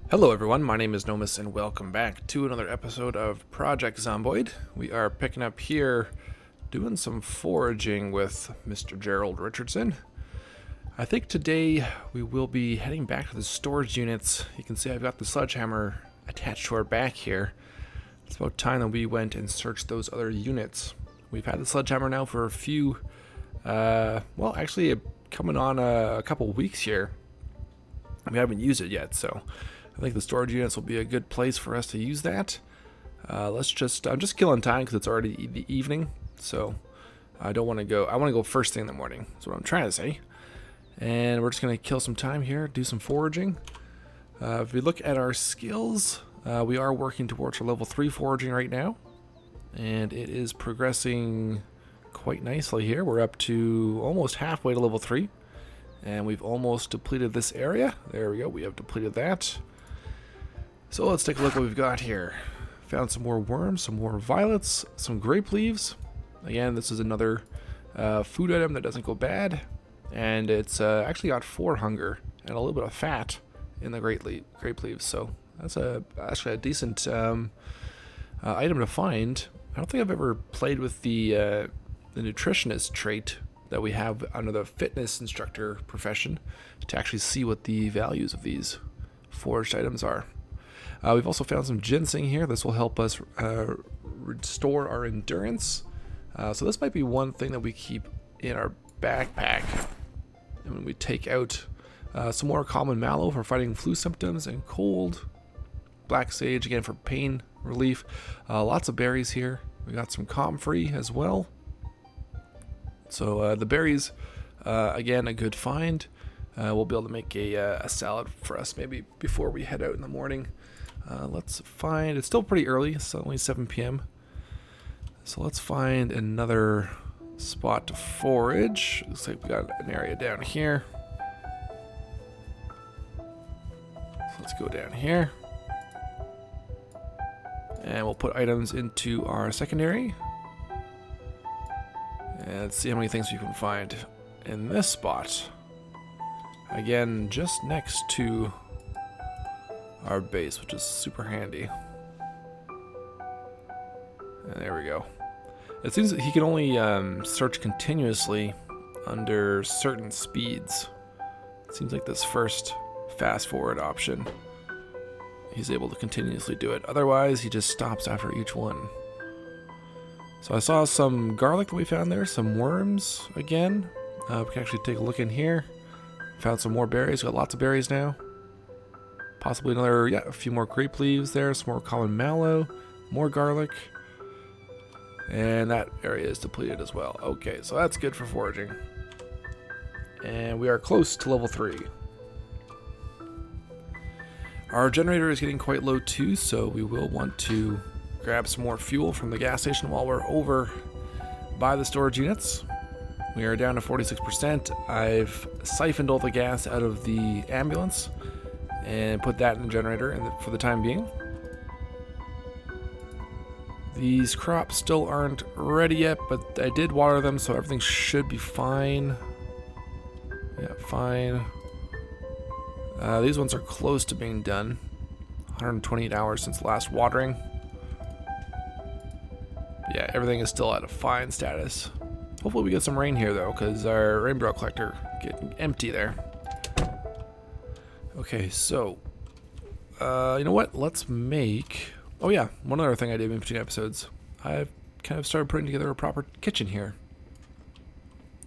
Hello everyone, my name is Nomus and welcome back to another episode of Project Zomboid. We are picking up here doing some foraging with Mr. Gerald Richardson. I think today we will be heading back to the storage units. You can see I've got the sledgehammer attached to our back here. It's about time that we went and searched those other units. We've had the sledgehammer now for a few, coming on a couple weeks here. We haven't used it yet, so I think the storage units will be a good place for us to use that. I'm just killing time because it's already the evening, so I don't want to go. I want to go first thing in the morning. That's what I'm trying to say. And we're just going to kill some time here, do some foraging. If we look at our skills, we are working towards our level 3 foraging right now, and it is progressing quite nicely here. We're up to almost halfway to level 3, and we've almost depleted this area. There we go. We have depleted that. So let's take a look what we've got here. Found some more worms, some more violets, some grape leaves. Again, this is another food item that doesn't go bad. And it's actually got 4 hunger and a little bit of fat in the grape leaves. So that's actually a decent item to find. I don't think I've ever played with the nutritionist trait that we have under the fitness instructor profession to actually see what the values of these foraged items are. We've also found some ginseng here. This will help us restore our endurance. So this might be one thing that we keep in our backpack. And when we take out some more common mallow for fighting flu symptoms and cold. Black sage again for pain relief. Lots of berries here. We got some comfrey as well. So the berries, again, a good find. We'll be able to make a salad for us maybe before we head out in the morning. Let's find, it's still pretty early, it's only 7 p.m. So let's find another spot to forage. Looks like we got an area down here. So let's go down here. And we'll put items into our secondary. And let's see how many things we can find in this spot. Again, just next to our base, which is super handy. And there we go. It seems that he can only search continuously under certain speeds. It seems like this first fast forward option, he's able to continuously do it. Otherwise, he just stops after each one. So I saw some garlic that we found there, some worms again. We can actually take a look in here. Found some more berries. Got lots of berries now. Possibly another, a few more grape leaves there. Some more common mallow. More garlic. And that area is depleted as well. Okay, so that's good for foraging. And we are close to level 3. Our generator is getting quite low too, so we will want to grab some more fuel from the gas station while we're over by the storage units. We are down to 46%. I've siphoned all the gas out of the ambulance and put that in the generator for the time being. These crops still aren't ready yet, but I did water them, so everything should be fine. Yeah, fine. These ones are close to being done. 128 hours since last watering. Yeah, everything is still at a fine status. Hopefully we get some rain here though, because our rainbow collector getting empty there. Okay, so you know what? Let's make. Oh yeah, one other thing I did in between episodes. I've kind of started putting together a proper kitchen here.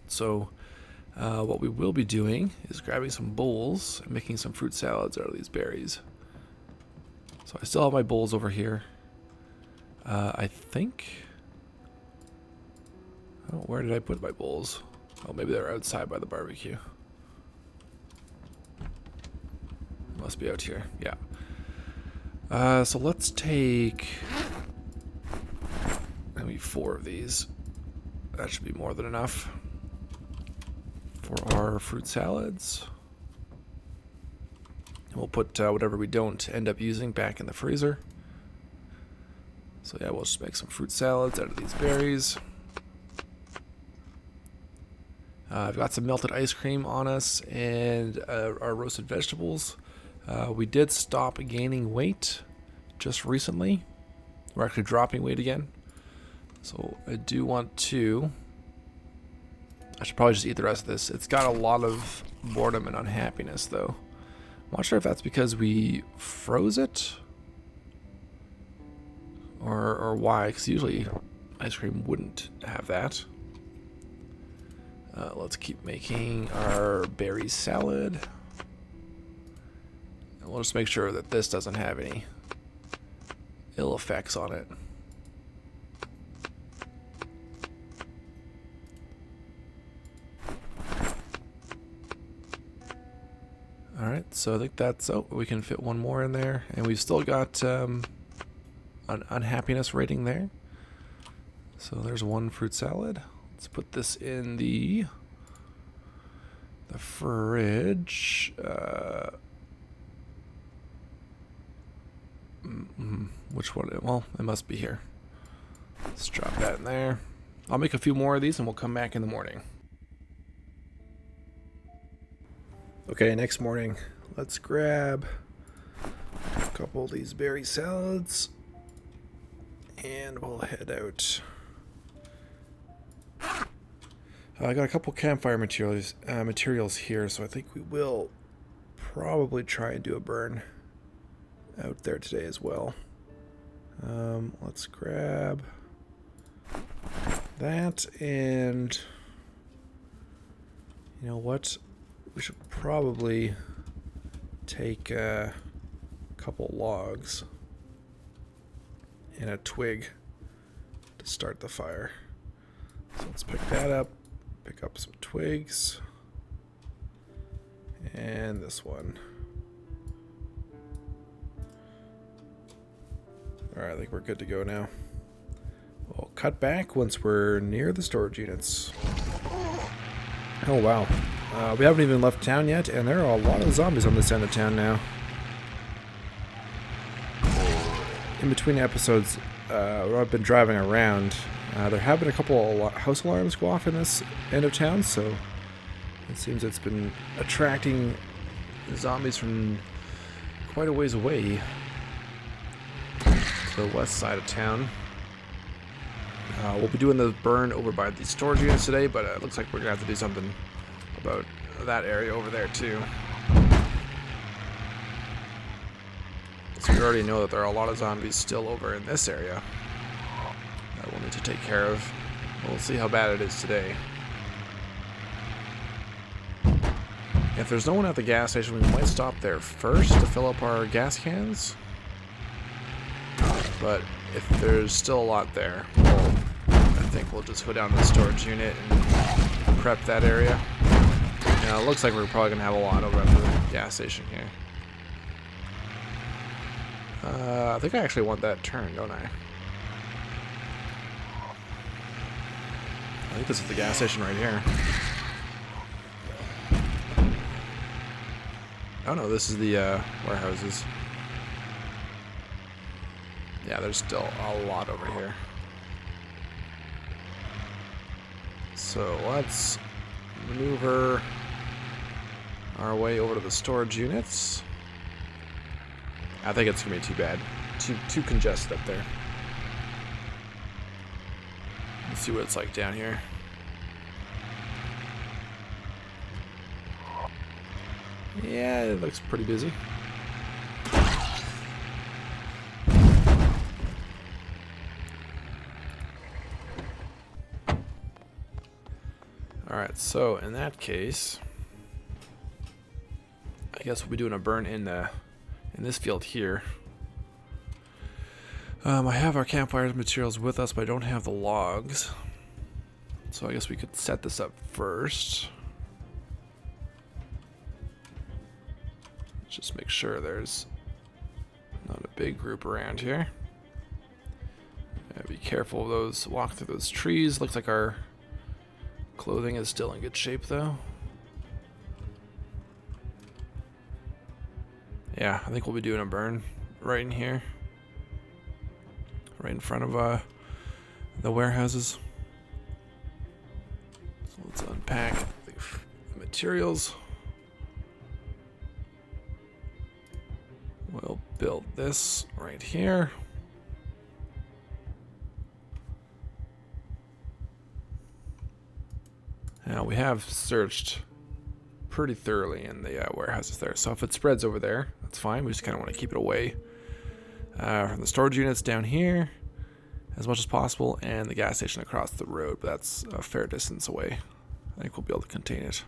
So what we will be doing is grabbing some bowls and making some fruit salads out of these berries. So I still have my bowls over here. I think. Oh, where did I put my bowls? Oh, maybe they're outside by the barbecue. Must be out here. Yeah. So let's take maybe 4 of these. That should be more than enough for our fruit salads. We'll put whatever we don't end up using back in the freezer. So yeah, we'll just make some fruit salads out of these berries. I've got some melted ice cream on us and our roasted vegetables. We did stop gaining weight just recently. We're actually dropping weight again. So I do want to... I should probably just eat the rest of this. It's got a lot of boredom and unhappiness, though. I'm not sure if that's because we froze it or why, because usually ice cream wouldn't have that. Let's keep making our berry salad. And we'll just make sure that this doesn't have any ill effects on it. Alright, so I think that's... Oh, we can fit one more in there. And we've still got an unhappiness rating there. So there's one fruit salad. Let's put this in the fridge. Which one? Well, it must be here. Let's drop that in there. I'll make a few more of these and we'll come back in the morning. Okay, next morning, let's grab a couple of these berry salads and we'll head out. I got a couple campfire materials here, so I think we will probably try and do a burn out there today as well. Let's grab that, and you know what? We should probably take a couple logs and a twig to start the fire. So let's pick that up, pick up some twigs, and this one. Alright, I think we're good to go now. We'll cut back once we're near the storage units. Oh wow. We haven't even left town yet, and there are a lot of zombies on this end of town now. In between episodes, where I've been driving around, there have been a couple of house alarms go off in this end of town, so it seems it's been attracting zombies from quite a ways away to the west side of town. We'll be doing the burn over by the storage units today, but it looks like we're going to have to do something about that area over there too. So we already know that there are a lot of zombies still over in this area that we'll need to take care of. We'll see how bad it is today. If there's no one at the gas station, we might stop there first to fill up our gas cans. But if there's still a lot there, I think we'll just go down to the storage unit and prep that area. It looks like we're probably going to have a lot over at the gas station here. I think I actually want that turned, don't I? I think this is the gas station right here. Oh no, this is the warehouses. Yeah, there's still a lot over here. So let's maneuver our way over to the storage units. I think it's gonna be too bad. Too congested up there. Let's see what it's like down here. Yeah, it looks pretty busy. Alright, so in that case, I guess we'll be doing a burn in this field here. I have our campfire materials with us, but I don't have the logs. So I guess we could set this up first. Just make sure there's not a big group around here. Be careful of those, walk through those trees. Looks like our clothing is still in good shape though. Yeah, I think we'll be doing a burn right in here. Right in front of the warehouses. So let's unpack the materials. We'll build this right here. Now we have searched pretty thoroughly in the warehouses there, so if it spreads over there, that's fine. We just kind of want to keep it away from the storage units down here as much as possible, and the gas station across the road, but that's a fair distance away. I think we'll be able to contain it.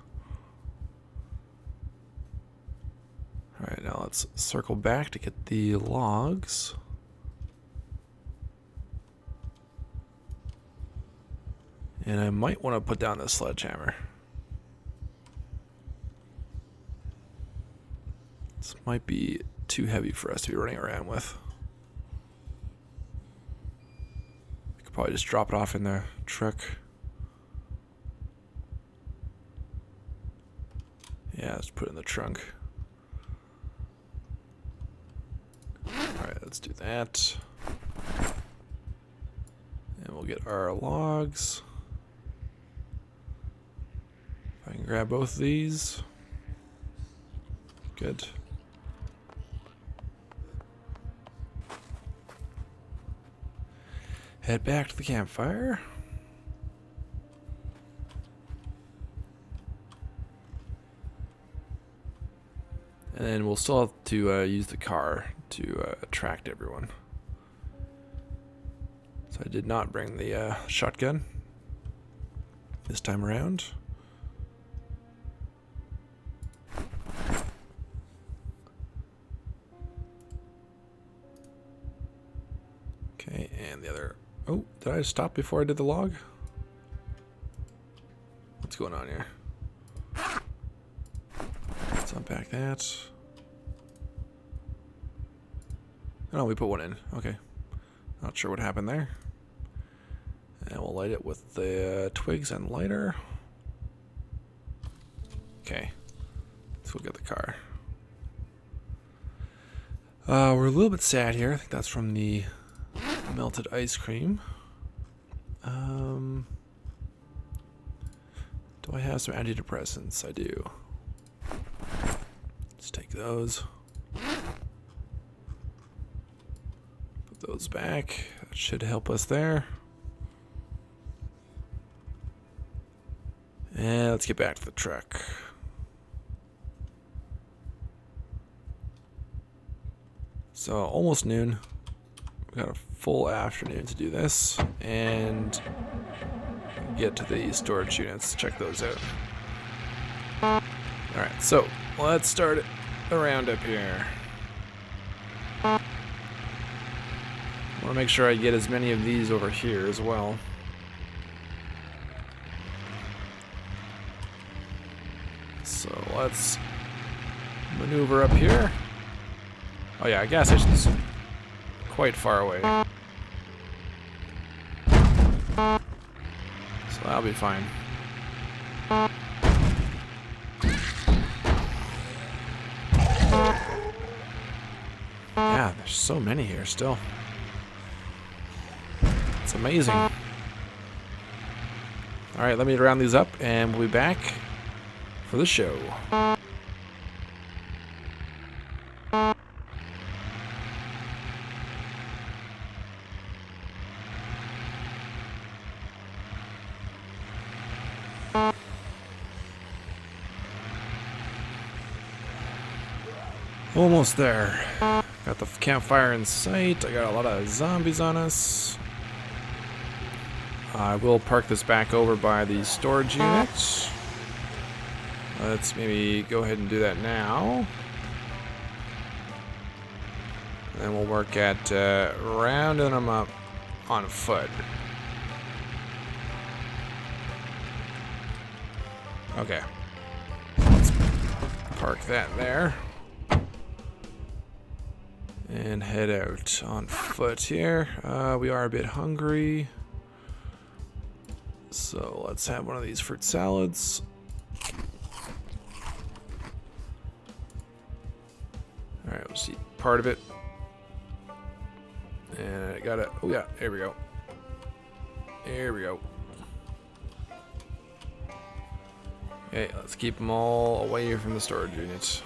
Alright, now let's circle back to get the logs. And I might want to put down this sledgehammer. This might be too heavy for us to be running around with. We could probably just drop it off in the truck. Yeah, let's put it in the trunk. Alright, let's do that. And we'll get our logs. If I can grab both of these. Good. Head back to the campfire. And then we'll still have to use the car to attract everyone. So I did not bring the shotgun this time around. Okay, and the other... Oh, did I stop before I did the log? What's going on here? Let's unpack that. Oh, we put one in. Okay. Not sure what happened there. And we'll light it with the twigs and lighter. Okay. Let's go get the car. We're a little bit sad here. I think that's from the melted ice cream. Do I have some antidepressants? I do. Let's take those. Put those back. That should help us there. And let's get back to the truck. So almost noon. We've got a full afternoon to do this and get to the storage units. Check those out. Alright, so let's start the roundup here. I want to make sure I get as many of these over here as well. So let's maneuver up here. Oh yeah, gas station's quite far away. So that'll be fine. Yeah, there's so many here still. It's amazing. Alright, let me round these up and we'll be back for the show. Almost there. Got the campfire in sight. I got a lot of zombies on us. I will park this back over by the storage unit. Let's maybe go ahead and do that now. And then we'll work at rounding them up on foot. Okay. Let's park that there. And head out on foot here. We are a bit hungry. So let's have one of these fruit salads. Alright, we'll see part of it. And I got it. Oh yeah, there we go. There we go. Okay, let's keep them all away from the storage units.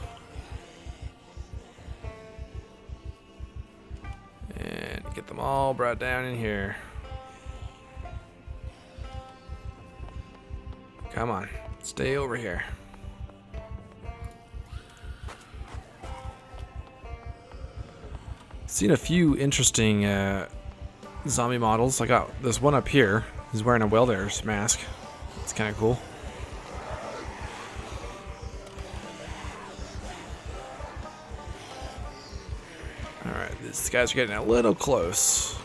get them all brought down in here. Come on, stay over here. Seen a few interesting zombie models. I got this one up here. He's wearing a welder's mask. It's kind of cool. Alright, these guys are getting a little close.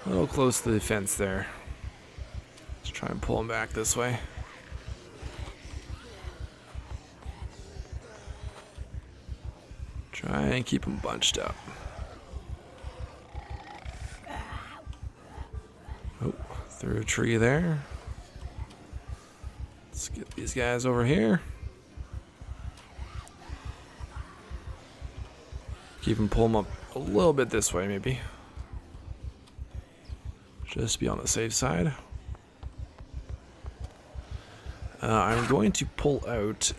A little close to the fence there. Let's try and pull them back this way. Try and keep them bunched up. Oh, through a tree there. Let's get these guys over here. Keep them, pull them up a little bit this way, maybe. Just to be on the safe side. I'm going to pull out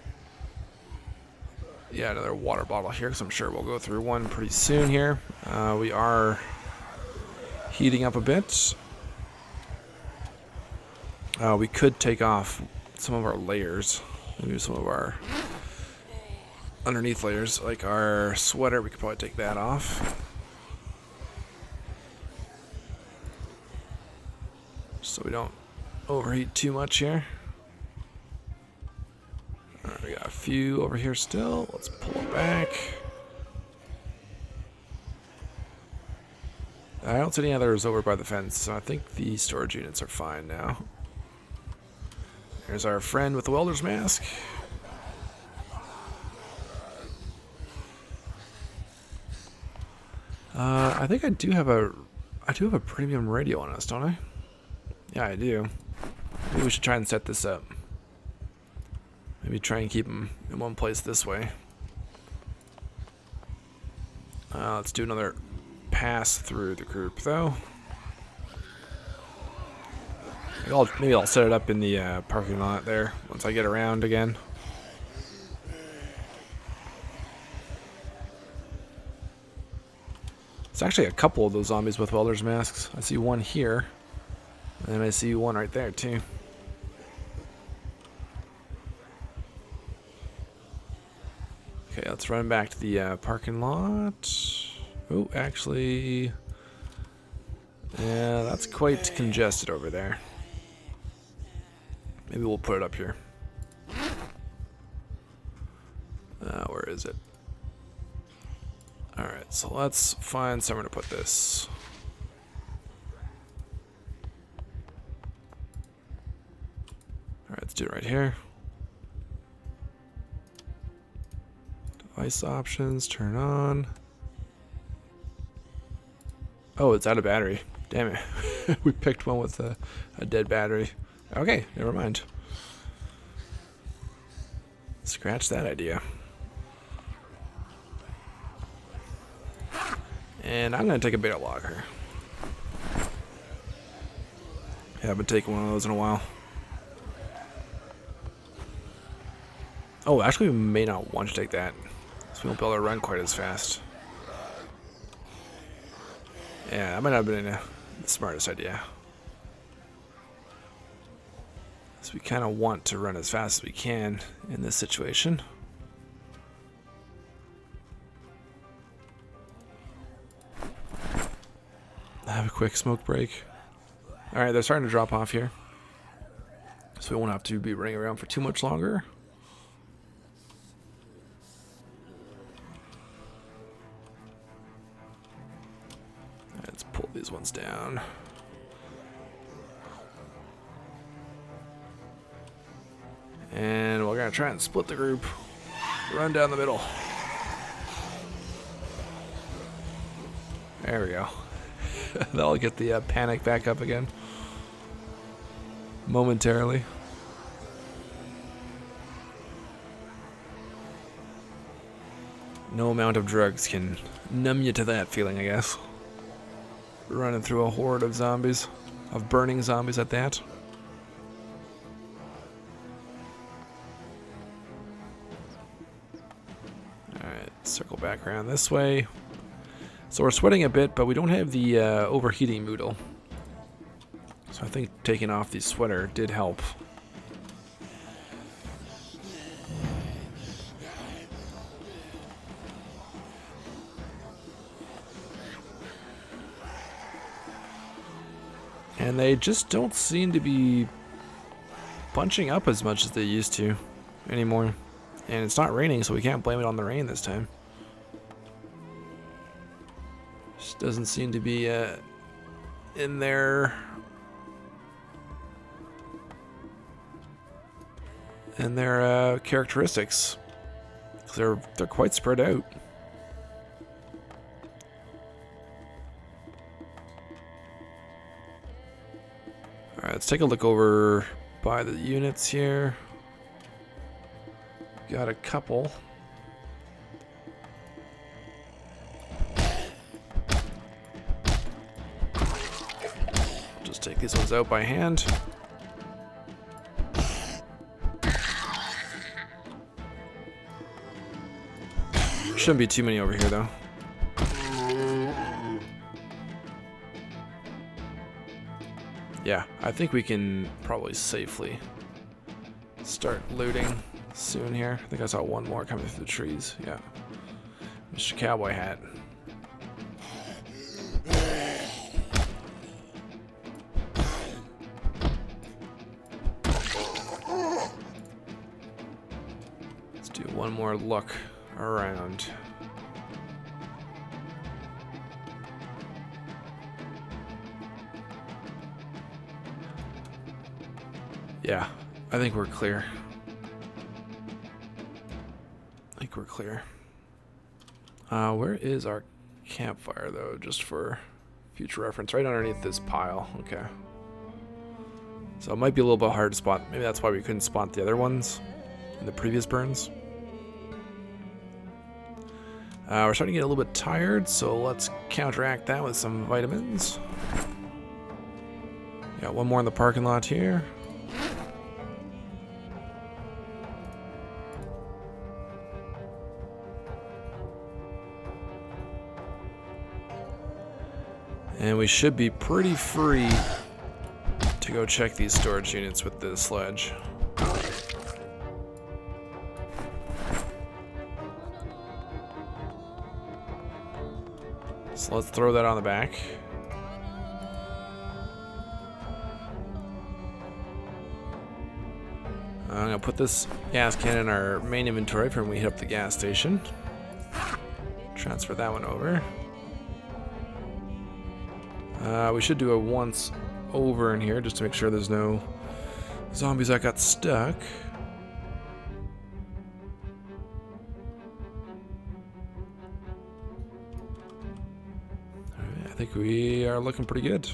another water bottle here, because I'm sure we'll go through one pretty soon here. We are heating up a bit. We could take off some of our layers, maybe some of our underneath layers, like our sweater. We could probably take that off, so we don't overheat too much here. Alright, we got a few over here still. Let's pull it back. I don't see any others over by the fence, so I think the storage units are fine now. There's our friend with the welder's mask. I think I do have a premium radio on us, don't I? Yeah, I do. Maybe we should try and set this up. Maybe try and keep them in one place this way. Let's do another pass through the group, though. Maybe I'll set it up in the parking lot there once I get around again. It's actually a couple of those zombies with welder's masks. I see one here, and then I see one right there, too. Okay, let's run back to the parking lot. Oh, actually, yeah, that's quite congested over there. Maybe we'll put it up here. Where is it? Alright, so let's find somewhere to put this. Alright, let's do it right here. Device options, turn on. Oh, it's out of battery. Damn it. We picked one with a dead battery. Okay, never mind. Scratch that idea. And I'm going to take a beta log here. I haven't taken one of those in a while. Oh, actually we may not want to take that, so we won't be able to run quite as fast. Yeah, that might not have been the smartest idea. So we kind of want to run as fast as we can in this situation. Have a quick smoke break. Alright, they're starting to drop off here, so we won't have to be running around for too much longer. Let's pull these ones down. And we're going to try and split the group. Run down the middle. There we go. That'll get the panic back up again. Momentarily. No amount of drugs can numb you to that feeling, I guess. Running through a horde of zombies. Of burning zombies at that. Alright, circle back around this way. So we're sweating a bit, but we don't have the overheating moodle. So I think taking off the sweater did help. And they just don't seem to be bunching up as much as they used to anymore. And it's not raining, so we can't blame it on the rain this time. Just doesn't seem to be in their characteristics. 'Cause they're quite spread out. Alright, let's take a look over by the units here. Got a couple. Just take these ones out by hand. Shouldn't be too many over here though. Yeah, I think we can probably safely start looting soon here. I think I saw one more coming through the trees. Yeah. Mr. Cowboy Hat. Let's do one more look around. Yeah, I think we're clear. Where is our campfire, though, just for future reference? Right underneath this pile. Okay. So it might be a little bit hard to spot. Maybe that's why we couldn't spot the other ones in the previous burns. We're starting to get a little bit tired, so let's counteract that with some vitamins. Got one more in the parking lot here. And we should be pretty free to go check these storage units with the sledge. So let's throw that on the back. I'm gonna put this gas can in our main inventory for when we hit up the gas station. Transfer that one over. We should do a once over in here just to make sure there's no zombies that got stuck. Alright, I think we are looking pretty good.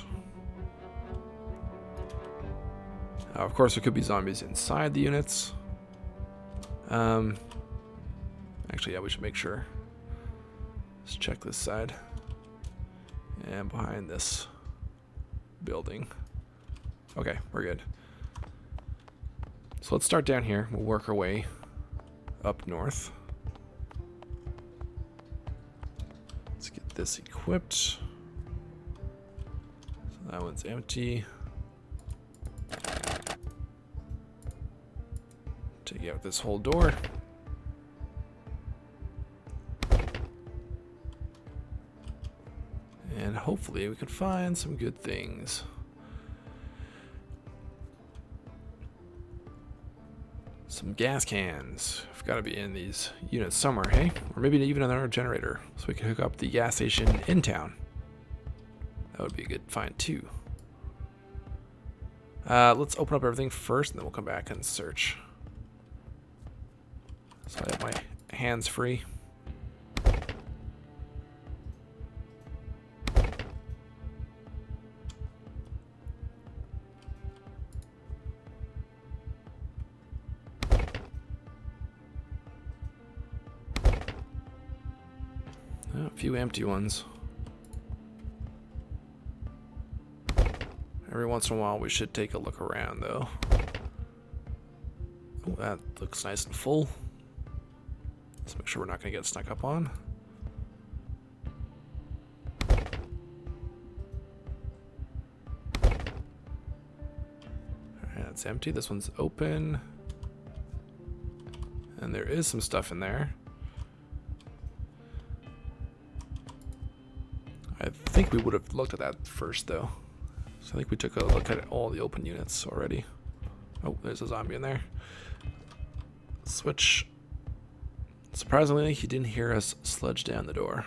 Of course, there could be zombies inside the units. Actually, yeah, we should make sure. Let's check this side. And behind this building. Okay, we're good. So let's start down here. We'll work our way up north. Let's get this equipped. So that one's empty. Take out this whole door. And hopefully we can find some good things. Some gas cans. Have got to be in these units somewhere, hey? Or maybe even another generator, so we can hook up the gas station in town. That would be a good find too. Let's open up everything first, and then we'll come back and search. So I have my hands free. A few empty ones. Every once in a while we should take a look around though. Oh, that looks nice and full. Let's make sure we're not going to get snuck up on. That's empty. This one's open. And there is some stuff in there. I think we would have looked at that first, though. So I think we took a look at all the open units already. Oh, there's a zombie in there. Switch. Surprisingly, he didn't hear us sledge down the door.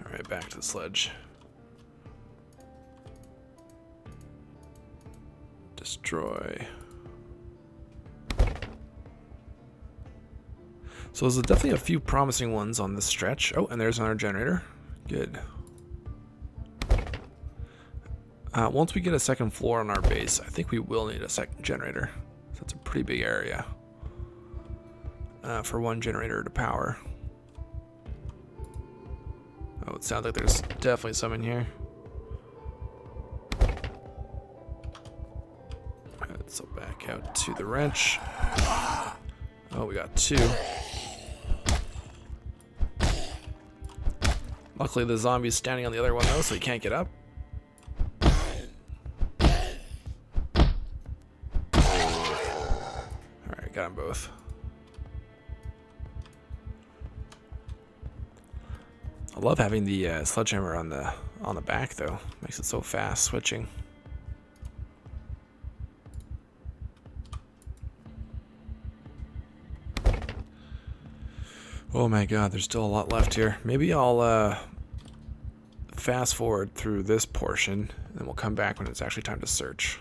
Alright, back to the sledge. Destroy. So there's definitely a few promising ones on this stretch. Oh, and there's another generator. Good. Once we get a second floor on our base, I think we will need a second generator. So that's a pretty big area for one generator to power. Oh, it sounds like there's definitely some in here. Alright, so back out to the wrench. Oh, we got two. Luckily, the zombie's standing on the other one, though, so he can't get up. Alright, got them both. I love having the sledgehammer on the back, though. Makes it so fast switching. Oh my god, there's still a lot left here. Maybe I'll fast forward through this portion, and then we'll come back when it's actually time to search.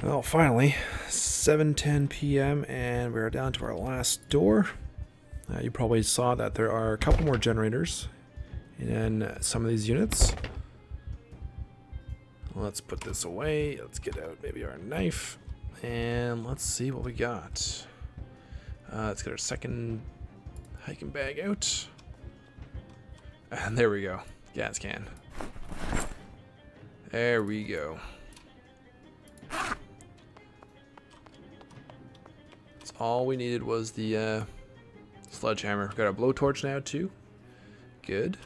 Well, finally, 7:10 p.m. and we're down to our last door. You probably saw that there are a couple more generators in some of these units. Let's put this away. Let's get out maybe our knife, and let's see what we got. Let's get our second hiking bag out. And there we go. Gas can. There we go. All we needed was the sledgehammer. Got a blowtorch now too. Good.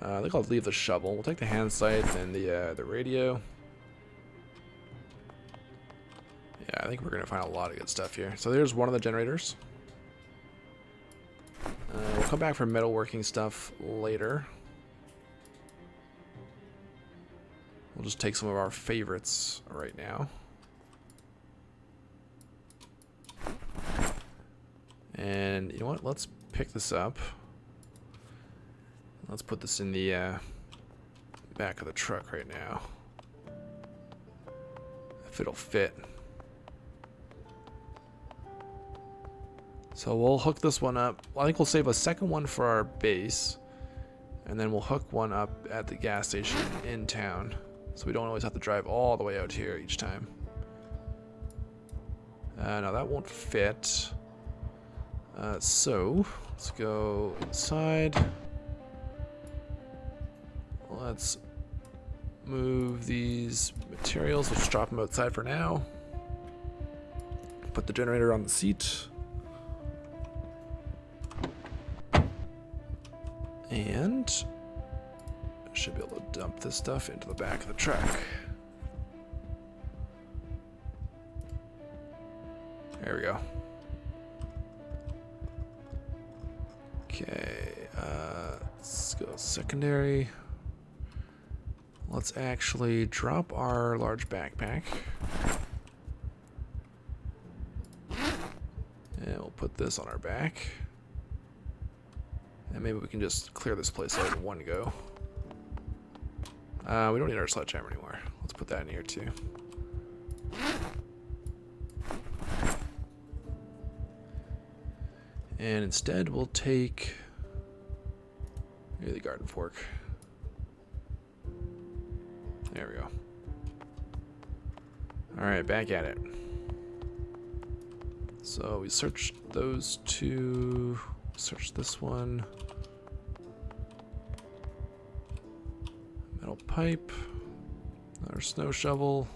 I think I'll leave the shovel. We'll take the hand scythe and the radio. Yeah, I think we're gonna find a lot of good stuff here. So there's one of the generators. We'll come back for metalworking stuff later. We'll just take some of our favorites right now. And you know what? Let's pick this up. Let's put this in the back of the truck right now. If it'll fit. So we'll hook this one up. Well, I think we'll save a second one for our base. And then we'll hook one up at the gas station in town. So we don't always have to drive all the way out here each time. No, that won't fit. So let's go inside. Let's move these materials. Let's drop them outside for now. Put the generator on the seat. And should be able to dump this stuff into the back of the truck. There we go. Okay, let's go secondary. Let's actually drop our large backpack. And we'll put this on our back. And maybe we can just clear this place out in one go. We don't need our sledgehammer anymore. Let's put that in here too. And instead we'll take maybe the garden fork. There we go. Alright, back at it. So we searched those two. Search this one. Metal pipe. Another snow shovel.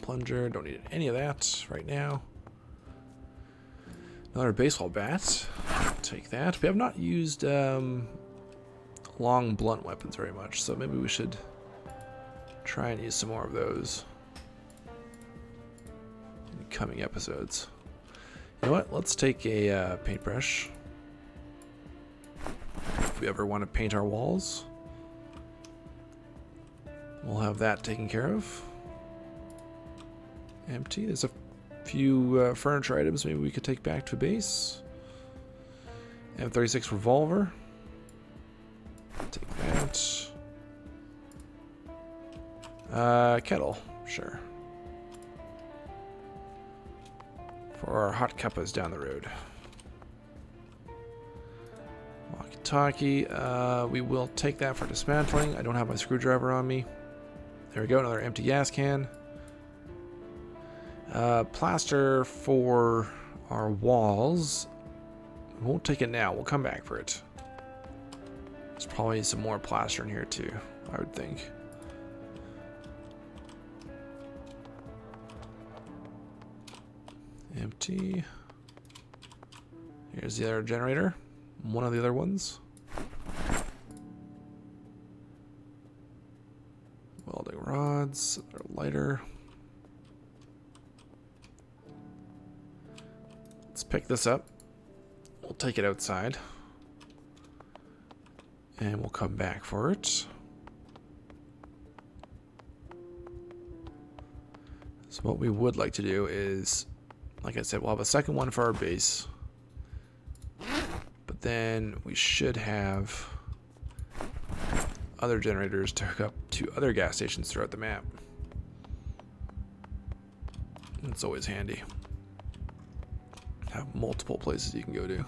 Plunger. Don't need any of that right now. Another baseball bat. Take that. We have not used long blunt weapons very much, so maybe we should try and use some more of those in coming episodes. You know what? Let's take a paintbrush. If we ever want to paint our walls, we'll have that taken care of. Empty. There's a few furniture items maybe we could take back to base. M36 revolver. Take that. Kettle. Sure. For our hot cuppas down the road. Walkie-talkie. We will take that for dismantling. I don't have my screwdriver on me. There we go. Another empty gas can. Plaster for our walls. We won't take it now. We'll come back for it. There's probably some more plaster in here too, I would think. Empty. Here's the other generator. One of the other ones. Welding rods. They're lighter. Let's pick this up. We'll take it outside. And we'll come back for it. So what we would like to do is, like I said, we'll have a second one for our base. But then we should have other generators to hook up to other gas stations throughout the map. It's always handy. Have multiple places you can go to.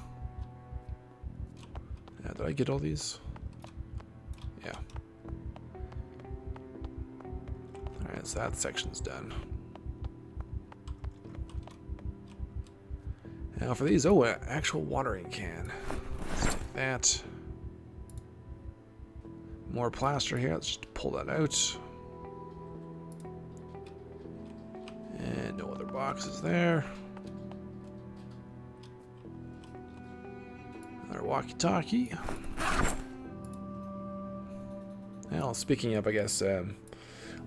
Yeah, did I get all these? Yeah. Alright, so that section's done. Now for these, oh, an actual watering can. Let's take that. More plaster here, let's just pull that out. And no other boxes there. Another walkie-talkie. Now, speaking of, I guess,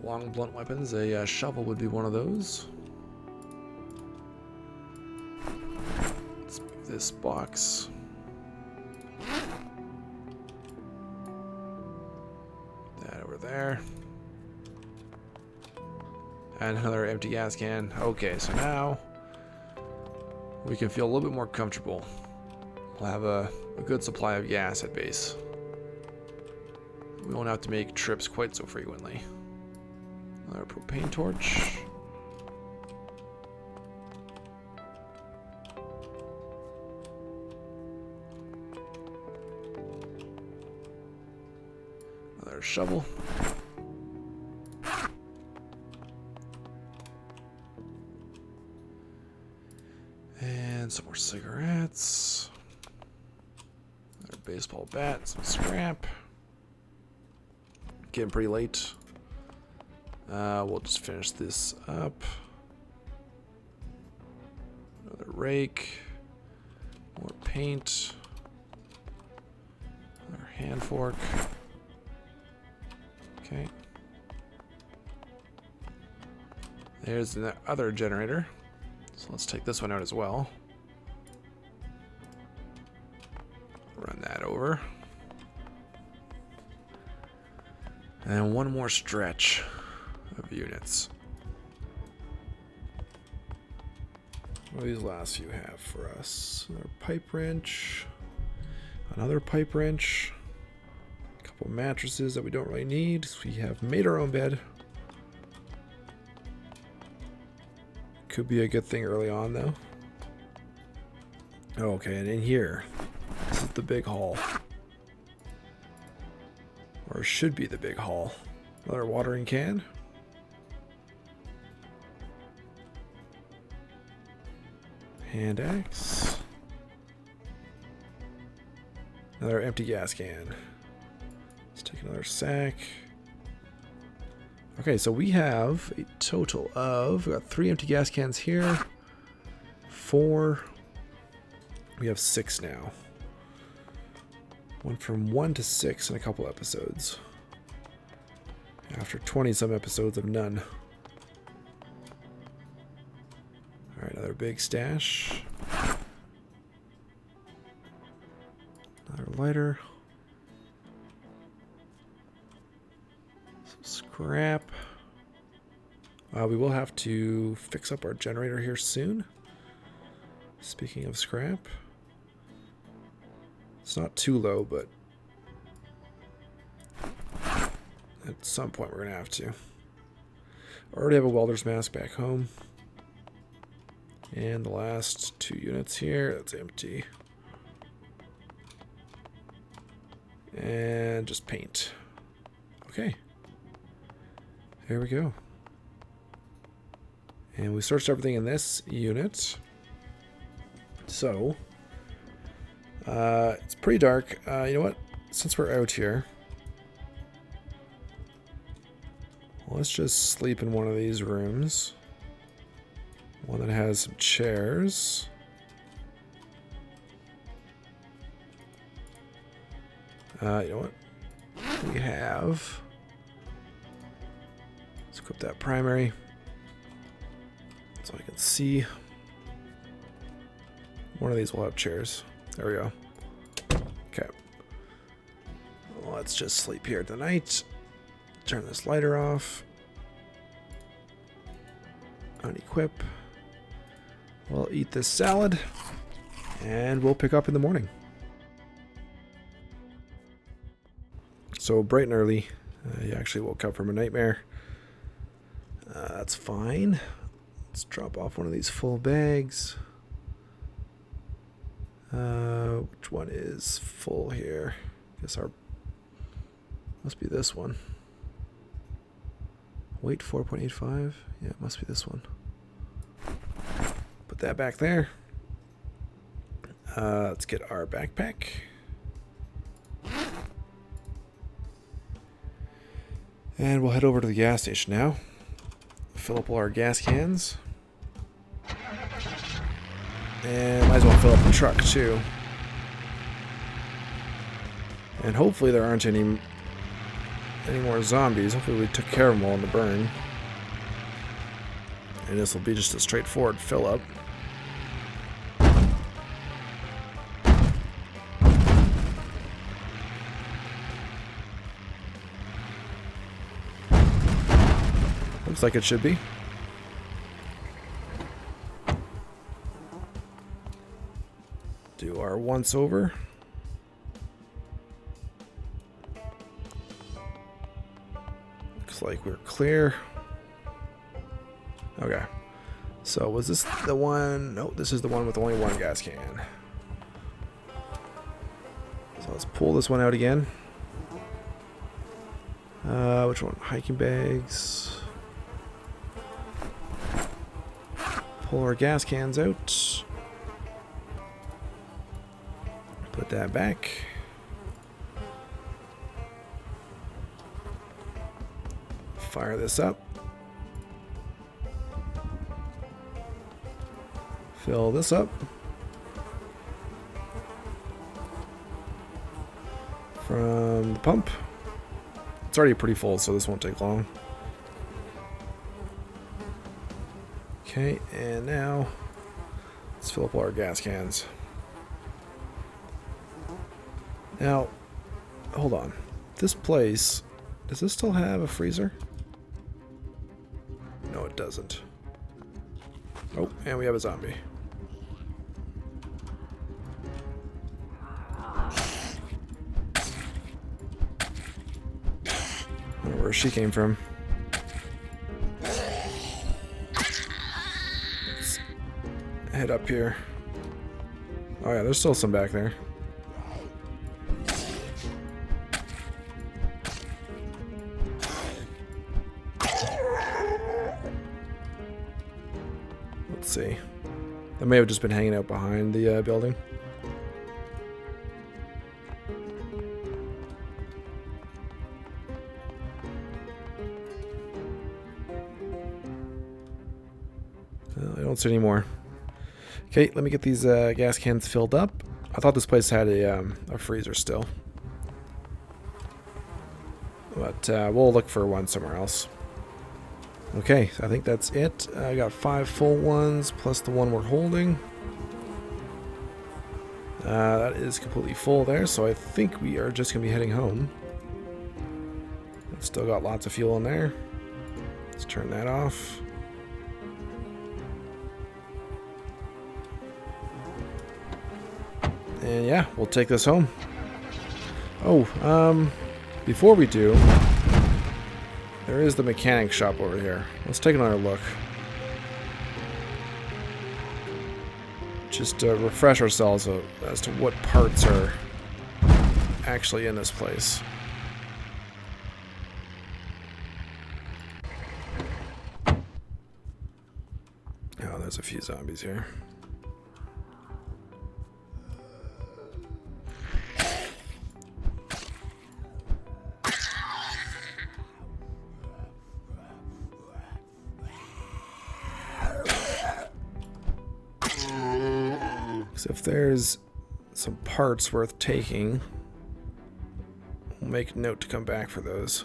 long blunt weapons, a shovel would be one of those. Let's move this box. That over there. And another empty gas can. Okay, so now we can feel a little bit more comfortable. We'll have a good supply of gas at base. We won't have to make trips quite so frequently. Another propane torch. Another shovel. And some more cigarettes. Another baseball bat, some scrap. Getting pretty late. We'll just finish this up. Another rake. More paint. Another hand fork. Okay. There's the other generator. So let's take this one out as well. Run that over. And one more stretch of units. What do these last few have for us? Another pipe wrench. Another pipe wrench. A couple mattresses that we don't really need. We have made our own bed. Could be a good thing early on though. Okay, and in here, this is the big hall. Or should be the big hall. Another watering can. Hand axe. Another empty gas can. Let's take another sack. Okay, so we have a total of, we got 3 empty gas cans here. 4. We have 6 now. Went from 1 to 6 in a couple episodes. After 20 some episodes of none. Alright, another big stash. Another lighter. Some scrap. We will have to fix up our generator here soon. Speaking of scrap. It's not too low, but at some point we're going to have to. I already have a welder's mask back home. And the last 2 units here, that's empty. And just paint. Okay. There we go. And we searched everything in this unit. So, it's pretty dark. You know what? Since we're out here, let's just sleep in one of these rooms. One that has some chairs. You know what? We have. Let's equip that primary so I can see. One of these will have chairs. There we go. Okay. Let's just sleep here tonight. Turn this lighter off. Unequip. We'll eat this salad. And we'll pick up in the morning. So bright and early. You actually woke up from a nightmare. That's fine. Let's drop off one of these full bags. Which one is full here? Guess our must be this one. Weight 4.85. Yeah, it must be this one. Put that back there. Let's get our backpack. And we'll head over to the gas station now. Fill up all our gas cans. And might as well fill up the truck too. And hopefully there aren't any more zombies. Hopefully we took care of them all in the burn. And this will be just a straightforward fill up. Looks like it should be. Do our once over. Looks like we're clear. Okay. So was this the one? No, this is the one with only one gas can. So let's pull this one out again. Which one? Hiking bags. Pull our gas cans out. Put that back. Fire this up. Fill this up. From the pump. It's already pretty full, so this won't take long. Okay, and now let's fill up all our gas cans. Now, hold on. This place, does this still have a freezer? No, it doesn't. Oh, and we have a zombie. I don't know where she came from. Let's head up here. Oh yeah, there's still some back there. Let's see. They may have just been hanging out behind the building. Well, I don't see any more. Okay, let me get these gas cans filled up. I thought this place had a freezer still. But we'll look for one somewhere else. Okay, I think that's it. I got 5 full ones plus the one we're holding. That is completely full there, so I think we are just going to be heading home. Still got lots of fuel in there. Let's turn that off. And yeah, we'll take this home. Oh, before we do, there is the mechanic shop over here. Let's take another look. Just to refresh ourselves as to what parts are actually in this place. Oh, there's a few zombies here. So if there's some parts worth taking, we'll make note to come back for those.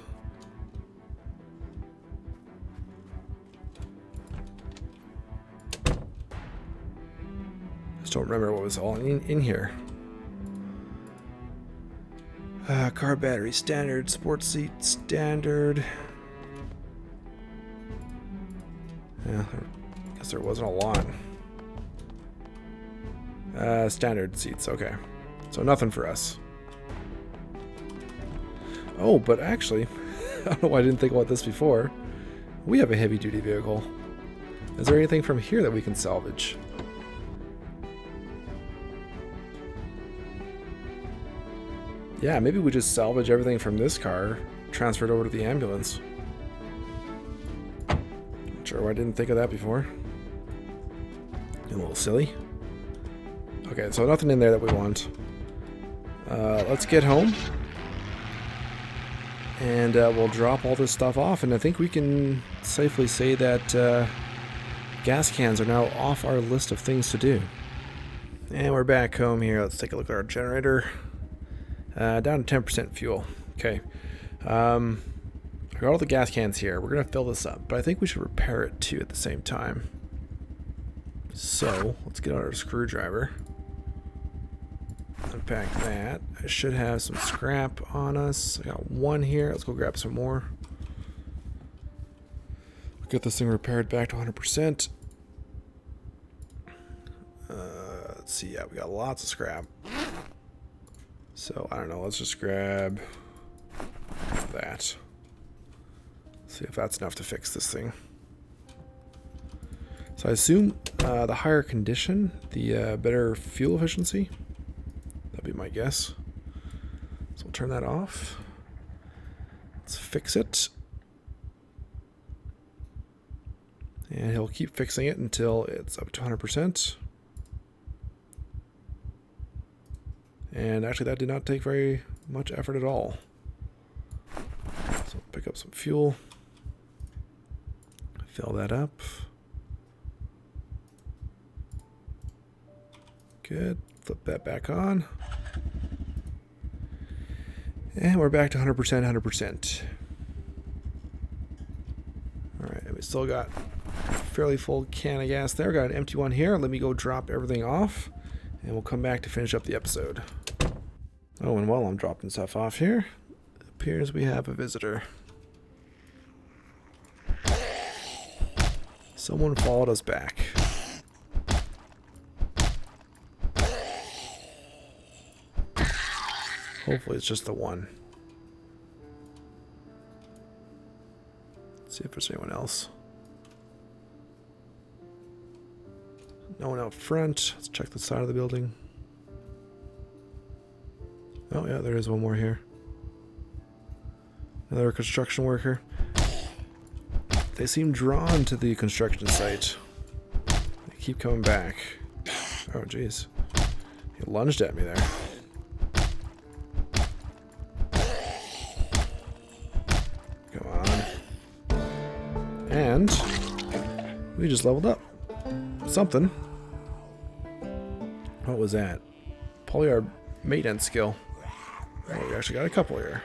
Just don't remember what was all in here. Car battery standard, sports seat standard. Yeah, I guess there wasn't a lot. Standard seats, okay. So nothing for us. Oh, but actually, I don't know why I didn't think about this before. We have a heavy-duty vehicle. Is there anything from here that we can salvage? Yeah, maybe we just salvage everything from this car, transfer it over to the ambulance. Not sure why I didn't think of that before. A little silly. Okay, so nothing in there that we want. Let's get home. And we'll drop all this stuff off. And I think we can safely say that gas cans are now off our list of things to do. And we're back home here. Let's take a look at our generator. Down to 10% fuel. Okay. I got all the gas cans here. We're going to fill this up. But I think we should repair it too at the same time. So, let's get out our screwdriver. Unpack that. I should have some scrap on us. I got one here. Let's go grab some more. Get this thing repaired back to 100%. Let's see. Yeah, we got lots of scrap. So, I don't know. Let's just grab that. See if that's enough to fix this thing. So I assume the higher condition, the better fuel efficiency. That'd be my guess. So we'll turn that off. Let's fix it. And he'll keep fixing it until it's up to 100%. And actually that did not take very much effort at all. So pick up some fuel. Fill that up. Good. Flip that back on. And we're back to 100%, 100%. Alright, and we still got a fairly full can of gas there. Got an empty one here. Let me go drop everything off, and we'll come back to finish up the episode. Oh, and while I'm dropping stuff off here, it appears we have a visitor. Someone followed us back. Hopefully it's just the one. Let's see if there's anyone else. No one out front. Let's check the side of the building. Oh yeah, there is one more here. Another construction worker. They seem drawn to the construction site. They keep coming back. Oh, jeez. He lunged at me there. Come on. And we just leveled up. Something. What was that? Polyarb maintenance skill. Oh, we actually got a couple here.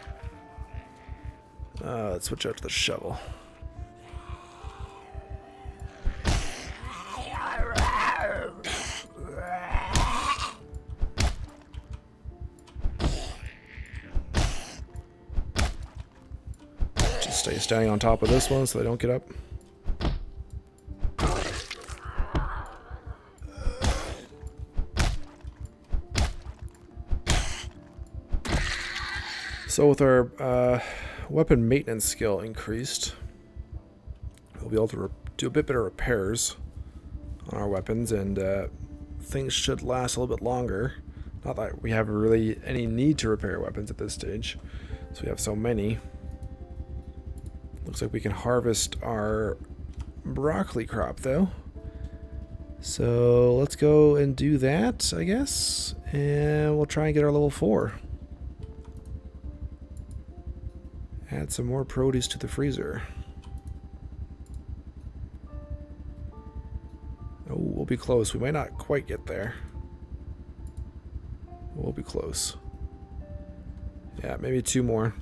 Let's switch out to the shovel. Just stay standing on top of this one so they don't get up. So with our weapon maintenance skill increased, we'll be able to do a bit better repairs on our weapons, and things should last a little bit longer. Not that we have really any need to repair weapons at this stage, so we have so many. Looks like we can harvest our broccoli crop though. So let's go and do that, I guess, and we'll try and get our level 4. Add some more produce to the freezer. Oh, we'll be close. We might not quite get there. We'll be close. Yeah, maybe 2 more.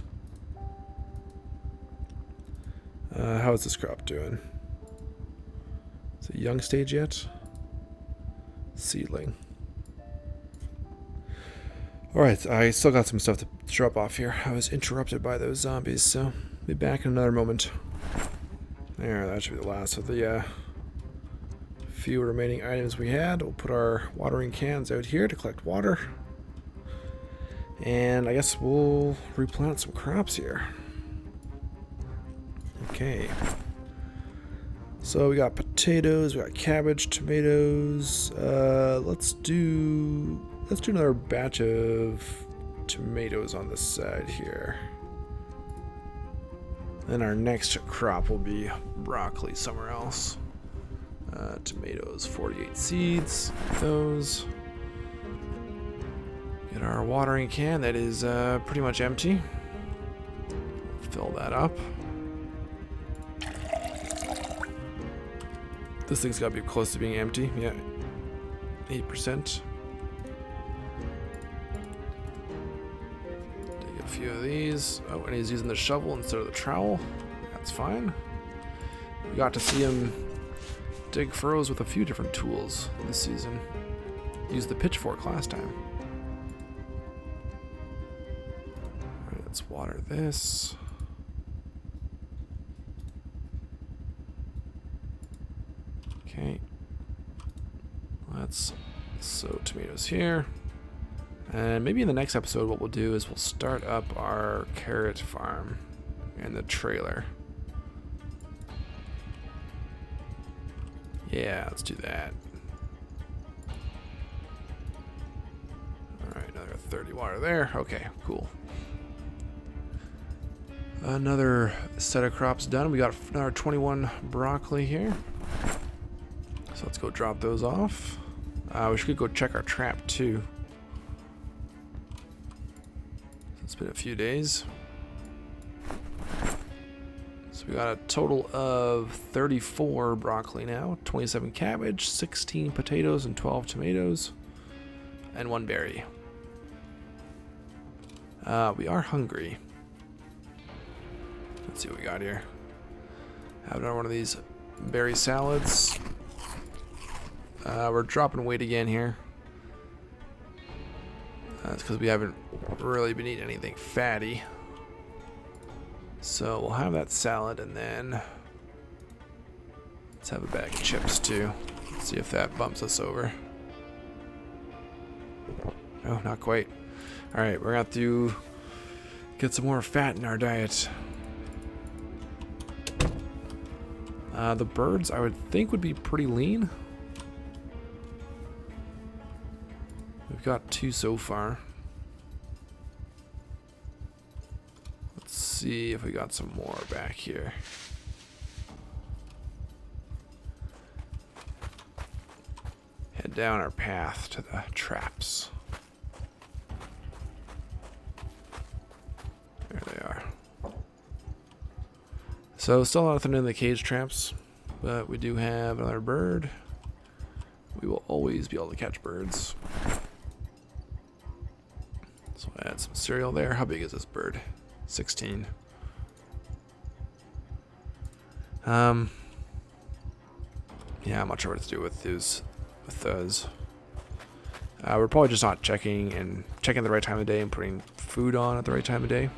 How is this crop doing? Is it young stage yet? Seedling. Alright, I still got some stuff to drop off here. I was interrupted by those zombies, so I'll be back in another moment. There, that should be the last of the few remaining items we had. We'll put our watering cans out here to collect water. And I guess we'll replant some crops here. Okay. So we got potatoes, we got cabbage, tomatoes. Let's do another batch of tomatoes on this side here. Then our next crop will be broccoli somewhere else. Tomatoes, 48 seeds. Those. Get our watering can that is pretty much empty. Fill that up. This thing's gotta be close to being empty. Yeah, 8%. Take a few of these. Oh, and he's using the shovel instead of the trowel. That's fine. We got to see him dig furrows with a few different tools this season. Used the pitchfork last time. Alright, let's water this. Okay. Let's sow tomatoes here. And maybe in the next episode what we'll do is we'll start up our carrot farm and the trailer. Yeah, let's do that. Alright, another 30 water there. Okay, cool. Another set of crops done. We got another 21 broccoli here. So let's go drop those off. We should go check our trap too. It's been a few days. So we got a total of 34 broccoli now, 27 cabbage, 16 potatoes, and 12 tomatoes, and 1 berry. We are hungry. Let's see what we got here. Have another one of these berry salads. We're dropping weight again here. That's because we haven't really been eating anything fatty. So we'll have that salad, and then let's have a bag of chips too. Let's see if that bumps us over. Oh, not quite. Alright, we're gonna have to get some more fat in our diet. The birds, I would think, would be pretty lean. We've got 2 so far. Let's see if we got some more back here. Head down our path to the traps. There they are. So still nothing in the cage traps, but we do have another bird. We will always be able to catch birds. So add some cereal there. How big is this bird? 16. Yeah, I'm not sure what to do with those. We're probably just not checking the right time of day and putting food on at the right time of day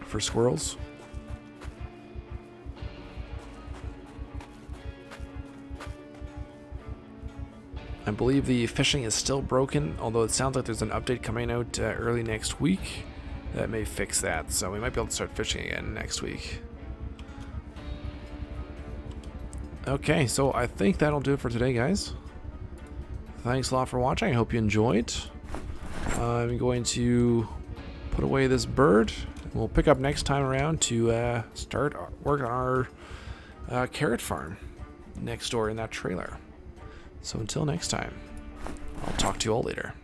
for squirrels. I believe the fishing is still broken, although it sounds like there's an update coming out early next week that may fix that, so we might be able to start fishing again next week. Okay, so I think that'll do it for today, guys. Thanks a lot for watching. I hope you enjoyed. I'm going to put away this bird. We'll pick up next time around to start work on our carrot farm next door in that trailer. So until next time, I'll talk to you all later.